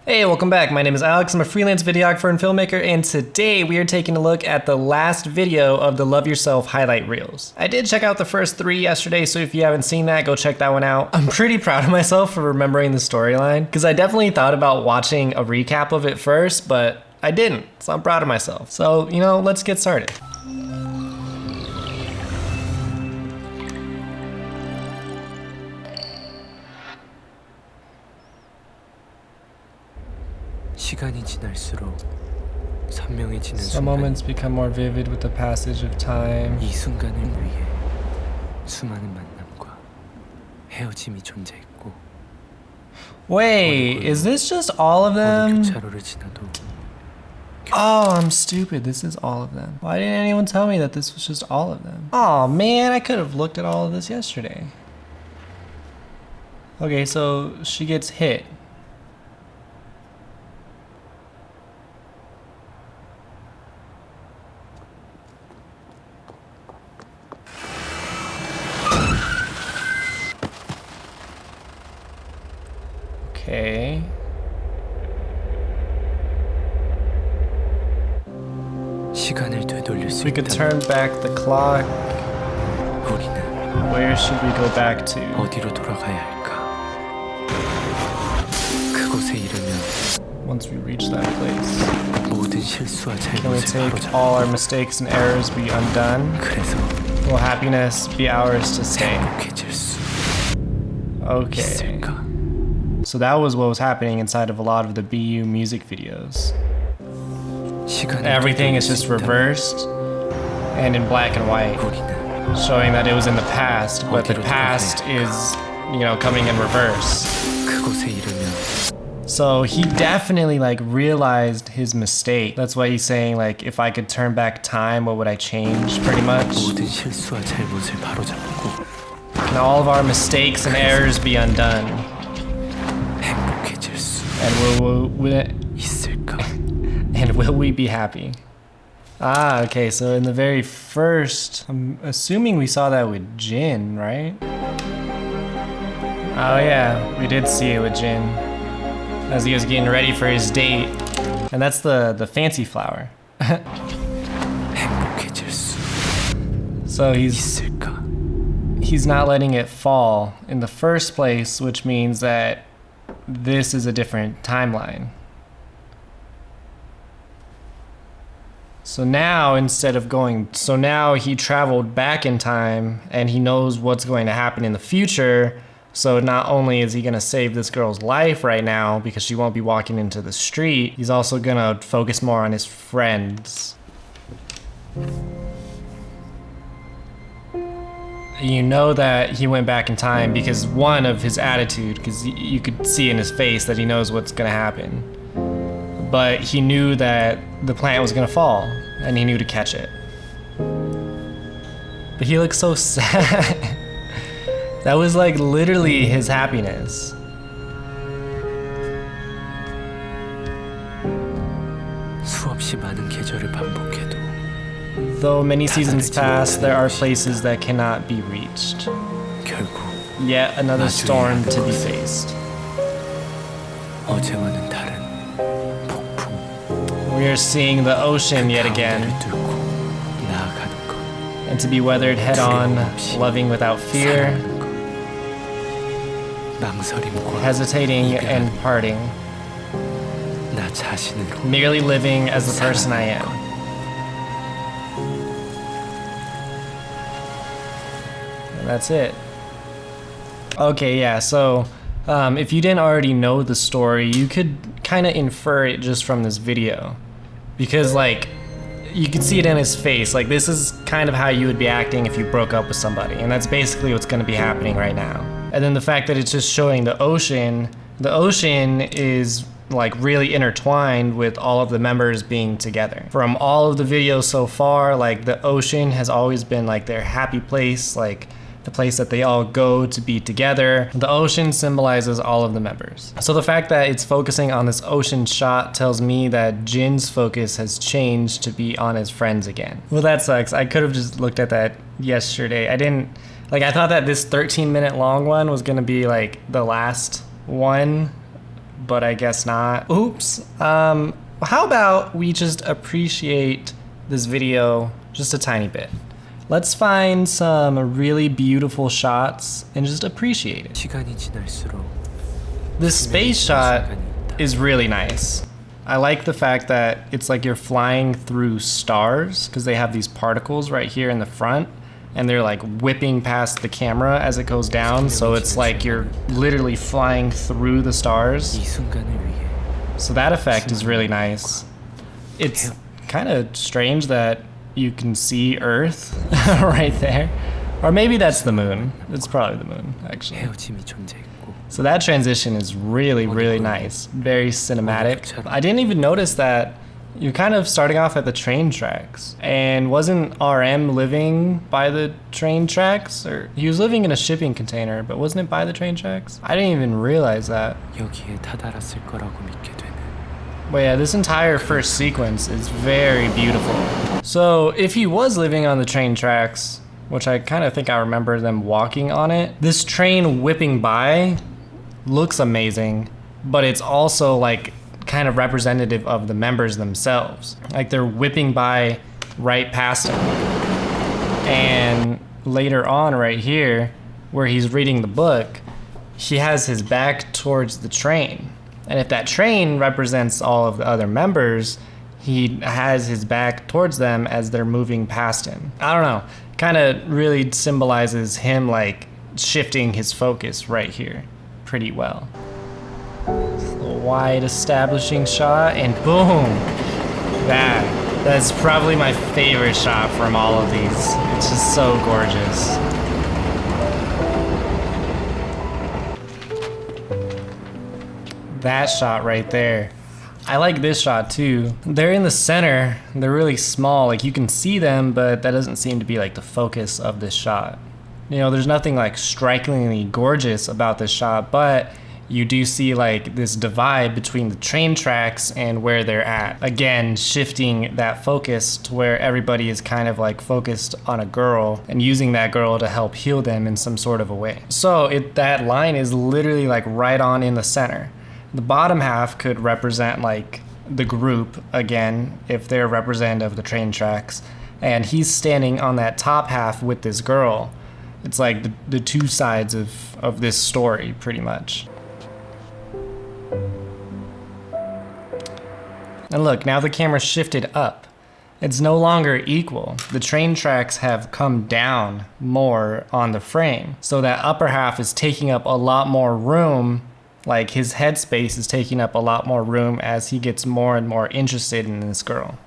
Hey, welcome back. My name is Alex. I'm a freelance videographer and filmmaker, and today we are taking a look at the last video of the Love Yourself highlight reels. I did check out the first 3 yesterday, so if you haven't seen that, go check that one out. I'm pretty proud of myself for remembering the storyline, because I definitely thought about watching a recap of it first, but I didn't, so I'm proud of myself. So, let's get started. Some moments become more vivid with the passage of time. 이 순간을 위해 수많은 만남과 헤어짐이 존재했고. Wait, is this just all of them? 교차로를 지나도 Oh, I'm stupid. This is all of them. Why didn't anyone tell me that this was just all of them? Oh man, I could have looked at all of this yesterday. Okay, so she gets hit. Okay. 시간을 되돌릴 수 We could 있다면 turn back the clock. 우리는 Where should we go back to? 어디로 돌아가야 할까? 그곳에 이르면 Once we reach that place, 모든 실수와 can we 잘못을 take 바로잡고 all our mistakes and errors be undone? 그래서 Will happiness be ours to stay? 행복해질 수 Okay. 있을까? So that was what was happening inside of a lot of the BU music videos. 시간을 Everything 되돌릴 is 수 just 있다면 reversed and in black and white, 우리는 showing that it was in the past, but the past is, coming in reverse. 그곳에 이르면 So he definitely realized his mistake. That's why he's saying if I could turn back time, what would I change, pretty much? 모든 실수와 잘못을 바로잡고 Can all of our mistakes and errors be undone? 행복해질 수 And 있을까? will we be happy? Ah, okay, so in the very first, I'm assuming we saw that with Jin, right? Oh yeah, we did see it with Jin as he was getting ready for his date. And that's the fancy flower. 행복해질 수 So 있을까? he's not letting it fall in the first place, which means that this is a different timeline. So now he traveled back in time and he knows what's going to happen in the future. So not only is he going to save this girl's life right now because she won't be walking into the street, he's also going to focus more on his friends. You know that he went back in time because one of his attitude, because you could see in his face that he knows what's going to happen. But he knew that the plant was going to fall and he knew to catch it. But he looks so sad. That was literally his happiness. 수없이 많은 계절을 반복해도 Though many seasons pass, there are places that cannot be reached. 결국 Yet another storm to be faced. 어제와는 다른 폭풍 We are seeing the ocean yet again, 가운데를 뚫고 나아가는 것 and to be weathered head on, loving without fear, 사랑하는 것 망설임과 hesitating and parting, 나 자신으로 merely living as the person I am. And that's it. Okay, yeah, so if you didn't already know the story, you could kind of infer it just from this video. Because you could see it in his face. This is kind of how you would be acting if you broke up with somebody. And that's basically what's going to be happening right now. And then the fact that it's just showing the ocean is really intertwined with all of the members being together. From all of the videos so far, the ocean has always been their happy place, the place that they all go to be together. The ocean symbolizes all of the members. So the fact that it's focusing on this ocean shot tells me that Jin's focus has changed to be on his friends again. Well, that sucks. I could have just looked at that yesterday. I didn't, I thought that this 13-minute long one was gonna be the last one, but I guess not. Oops. How about we just appreciate this video just a tiny bit? Let's find some really beautiful shots and just appreciate it. 시간이 지날수록 This space shot is really nice. I like the fact that it's like you're flying through stars because they have these particles right here in the front and they're like whipping past the camera as it goes down, so it's like you're literally flying through the stars. 이 순간을 위해 So that effect is really nice. It's kind of strange that you can see Earth right there. Or maybe that's the moon. It's probably the moon, actually. 헤어짐이 존재했고 So that transition is really, really nice. Very cinematic. I didn't even notice that you're kind of starting off at the train tracks. And wasn't RM living by the train tracks? Or he was living in a shipping container, but wasn't it by the train tracks? I didn't even realize that. 여기에 다다랐을 거라고 믿게 되는 But yeah, this entire first sequence is very beautiful. So if he was living on the train tracks, which I kind of think I remember them walking on it, this train whipping by looks amazing, but it's also like kind of representative of the members themselves. Like they're whipping by right past him. And later on right here, where he's reading the book, he has his back towards the train. And if that train represents all of the other members, he has his back towards them as they're moving past him. I don't know, kind of really symbolizes him like shifting his focus right here pretty well. A wide establishing shot and boom! That's probably my favorite shot from all of these. It's just so gorgeous. That shot right there. I like this shot too. They're in the center, they're really small, like you can see them, but that doesn't seem to be like the focus of this shot. You know, there's nothing like strikingly gorgeous about this shot, but you do see like this divide between the train tracks and where they're at. Again, shifting that focus to where everybody is kind of like focused on a girl and using that girl to help heal them in some sort of a way. So that line is literally like right on in the center. The bottom half could represent like the group again, if they're representative of the train tracks, and he's standing on that top half with this girl. It's like the two sides of this story pretty much. And look, now the camera shifted up. It's no longer equal. The train tracks have come down more on the frame. So that upper half is taking up a lot more room. Like his headspace is taking up a lot more room as he gets more and more interested in this girl.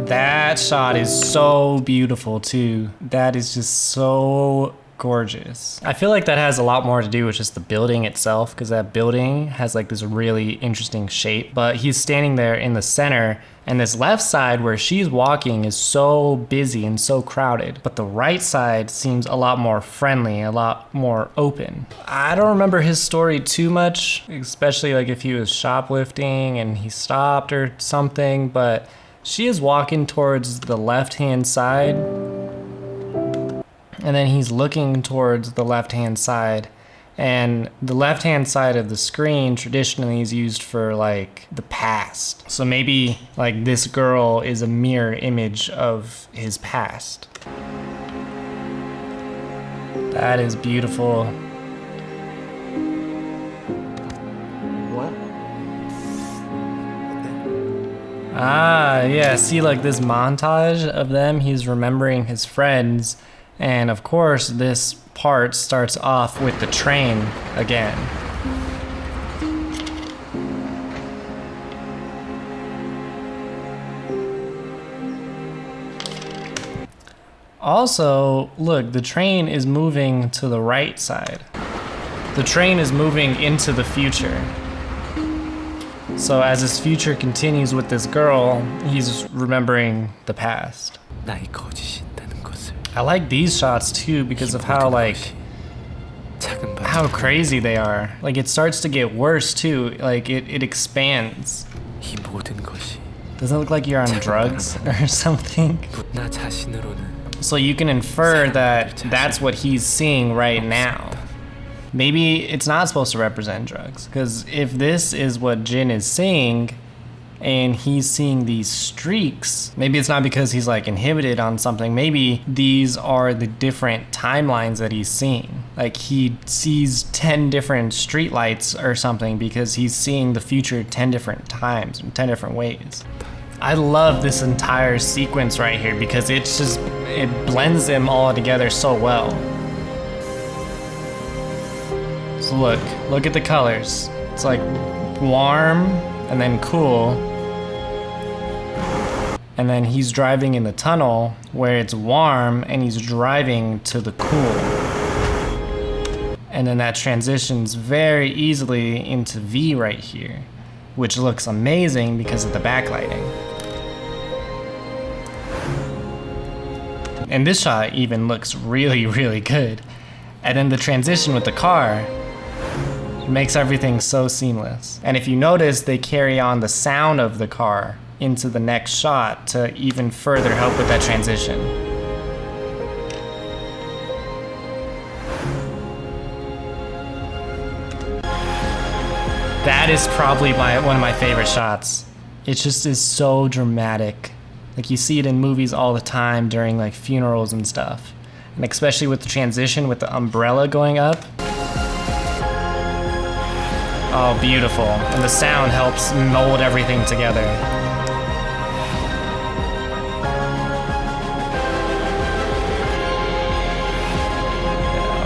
That shot is so beautiful too. That is just so gorgeous. I feel like that has a lot more to do with just the building itself, because that building has like this really interesting shape, but he's standing there in the center, and this left side where she's walking is so busy and so crowded, but the right side seems a lot more friendly, a lot more open. I don't remember his story too much, especially like if he was shoplifting and he stopped or something, but she is walking towards the left-hand side, and then he's looking towards the left-hand side, and the left-hand side of the screen traditionally is used for like the past. So maybe like this girl is a mirror image of his past. That is beautiful. What? Ah, yeah, see like this montage of them, he's remembering his friends. And of course, this part starts off with the train again. Also, look, the train is moving to the right side. The train is moving into the future. So as his future continues with this girl, he's remembering the past. 나의 거짓이 있다는 것을 I like these shots too because of how like 작은 how 바람이 crazy they are. Like it starts to get worse too. Like it expands. 이 모든 것이 Doesn't it look like you're on drugs or something? 나 자신으로는 So you can infer that that's what he's seeing right now. Maybe it's not supposed to represent drugs, because if this is what Jin is seeing and he's seeing these streaks, maybe it's not because he's like inhibited on something. Maybe these are the different timelines that he's seeing. Like he sees 10 different streetlights or something because he's seeing the future 10 different times in 10 different ways. I love this entire sequence right here because it blends them all together so well. So look at the colors. It's like warm and then cool. And then he's driving in the tunnel where it's warm and he's driving to the cool. And then that transitions very easily into V right here, which looks amazing because of the backlighting. And this shot even looks really, really good. And then the transition with the car makes everything so seamless. And if you notice, they carry on the sound of the car into the next shot to even further help with that transition. That is probably one of my favorite shots. It just is so dramatic. Like you see it in movies all the time during like funerals and stuff. And especially with the transition with the umbrella going up. Oh, beautiful. And the sound helps mold everything together.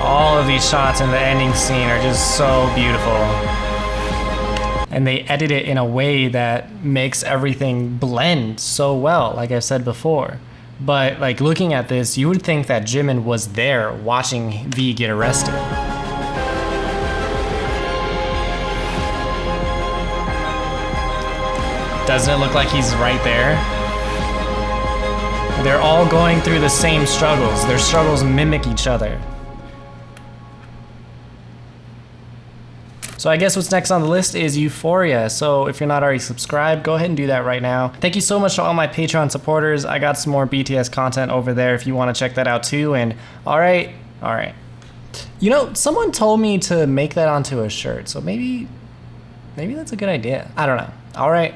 All of these shots in the ending scene are just so beautiful. And they edit it in a way that makes everything blend so well, like I said before. But like looking at this, you would think that Jimin was there watching V get arrested. Doesn't it look like he's right there? They're all going through the same struggles. Their struggles mimic each other. So I guess what's next on the list is Euphoria. So if you're not already subscribed, go ahead and do that right now. Thank you so much to all my Patreon supporters. I got some more BTS content over there if you want to check that out too. And all right. You know, someone told me to make that onto a shirt. So maybe that's a good idea. I don't know. All right.